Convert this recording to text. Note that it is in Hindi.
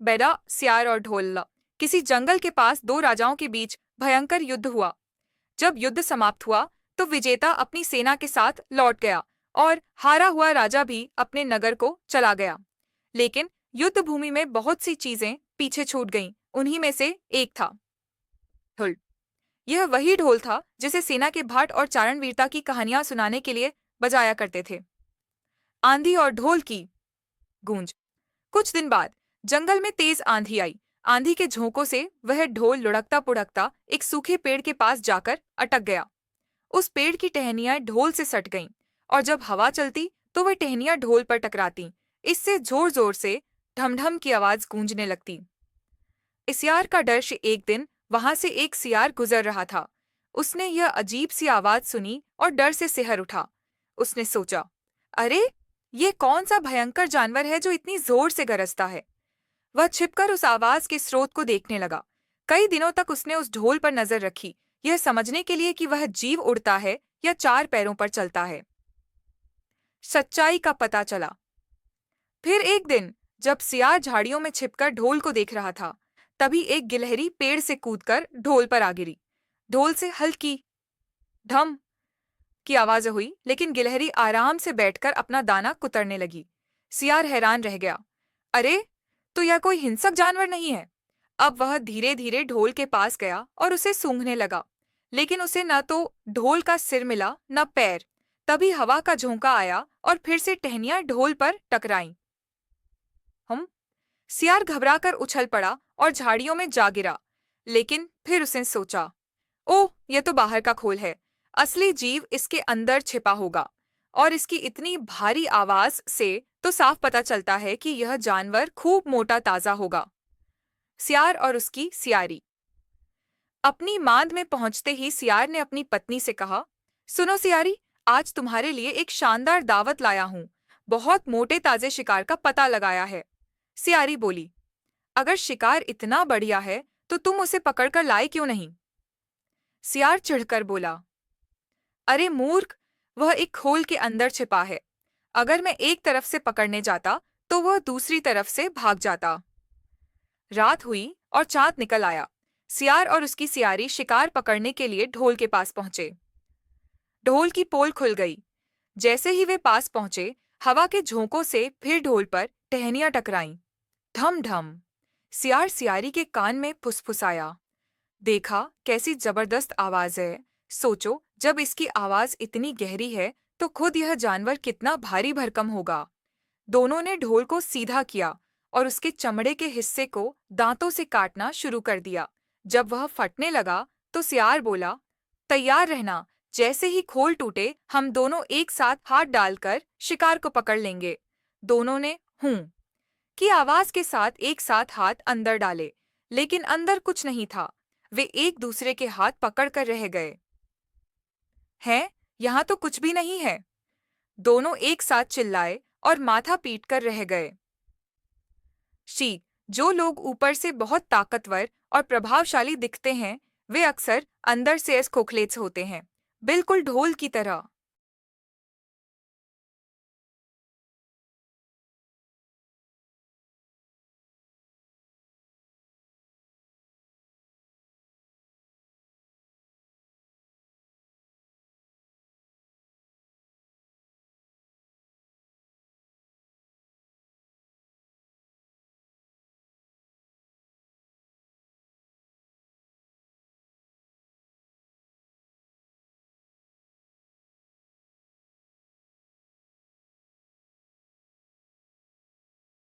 बेटा, सियार और ढोल। किसी जंगल के पास दो राजाओं के बीच भयंकर युद्ध हुआ। जब युद्ध समाप्त हुआ तो विजेता अपनी सेना के साथ लौट गया और हारा हुआ राजा भी अपने नगर को चला गया। लेकिन युद्ध भूमि में बहुत सी चीजें पीछे छूट गईं। उन्हीं में से एक था ढोल। यह वही ढोल था जिसे सेना के भाट और चारण वीरता की कहानियां सुनाने के लिए बजाया करते थे। आंधी और ढोल की गूंज। कुछ दिन बाद जंगल में तेज आंधी आई। आंधी के झोंकों से वह ढोल लुढ़कता पुढ़कता एक सूखे पेड़ के पास जाकर अटक गया। उस पेड़ की टहनियां ढोल से सट गईं और जब हवा चलती तो वह टहनियां ढोल पर टकराती। इससे जोर जोर से ढमढम की आवाज गूंजने लगती। सियार का डर से एक दिन वहां से एक सियार गुजर रहा था। उसने यह अजीब सी आवाज सुनी और डर से सिहर उठा। उसने सोचा, अरे, ये कौन सा भयंकर जानवर है जो इतनी जोर से गरजता है। वह छिपकर उस आवाज के स्रोत को देखने लगा। कई दिनों तक उसने उस ढोल पर नजर रखी, यह समझने के लिए कि वह जीव उड़ता है या चार पैरों पर चलता है। सच्चाई का पता चला। फिर एक दिन जब सियार झाड़ियों में छिपकर ढोल को देख रहा था, तभी एक गिलहरी पेड़ से कूदकर ढोल पर आ गिरी। ढोल से हल्की ढम की आवाज हुई, लेकिन गिलहरी आराम से बैठकर अपना दाना कुतरने लगी। सियार हैरान रह गया। अरे, तो यह कोई हिंसक जानवर नहीं है। अब वह धीरे धीरे ढोल के पास गया और उसे सूंघने लगा, लेकिन उसे न तो ढोल का सिर मिला न पैर। तभी हवा का झोंका आया और फिर से टहनियां ढोल पर टकराईं। हम सियार घबराकर उछल पड़ा और झाड़ियों में जा गिरा। लेकिन फिर उसने सोचा, ओह, यह तो बाहर का खोल है। असली जीव इसके अंदर छिपा होगा। और इसकी इतनी भारी आवाज से तो साफ पता चलता है कि यह जानवर खूब मोटा ताजा होगा। सियार और उसकी सियारी। अपनी मांद में पहुंचते ही सियार ने अपनी पत्नी से कहा, सुनो सियारी, आज तुम्हारे लिए एक शानदार दावत लाया हूं। बहुत मोटे ताजे शिकार का पता लगाया है। सियारी बोली, अगर शिकार इतना बढ़िया है तो तुम उसे पकड़कर लाए क्यों नहीं। सियार चिढ़कर बोला, अरे मूर्ख, वह एक खोल के अंदर छिपा है। अगर मैं एक तरफ से पकड़ने जाता तो वह दूसरी तरफ से भाग जाता। रात हुई और चांद निकल आया। सियार और उसकी सियारी शिकार पकड़ने के लिए ढोल के पास पहुंचे। ढोल की पोल खुल गई। जैसे ही वे पास पहुंचे, हवा के झोंकों से फिर ढोल पर टहनियां टकराईं। ढम ढम। सियार सियारी के कान में फुसफुसाया, देखा कैसी जबरदस्त आवाज है। सोचो, जब इसकी आवाज इतनी गहरी है तो खुद यह जानवर कितना भारी भरकम होगा। दोनों ने ढोल को सीधा किया और उसके चमड़े के हिस्से को दांतों से काटना शुरू कर दिया। जब वह फटने लगा तो सियार बोला, तैयार रहना, जैसे ही खोल टूटे हम दोनों एक साथ हाथ डालकर शिकार को पकड़ लेंगे। दोनों ने हूं की आवाज के साथ एक साथ हाथ अंदर डाले, लेकिन अंदर कुछ नहीं था। वे एक दूसरे के हाथ पकड़कर रह गए। हैं, यहाँ तो कुछ भी नहीं है। दोनों एक साथ चिल्लाए और माथा पीट कर रह गए। शी, जो लोग ऊपर से बहुत ताकतवर और प्रभावशाली दिखते हैं, वे अक्सर अंदर से खोखले होते हैं, बिल्कुल ढोल की तरह।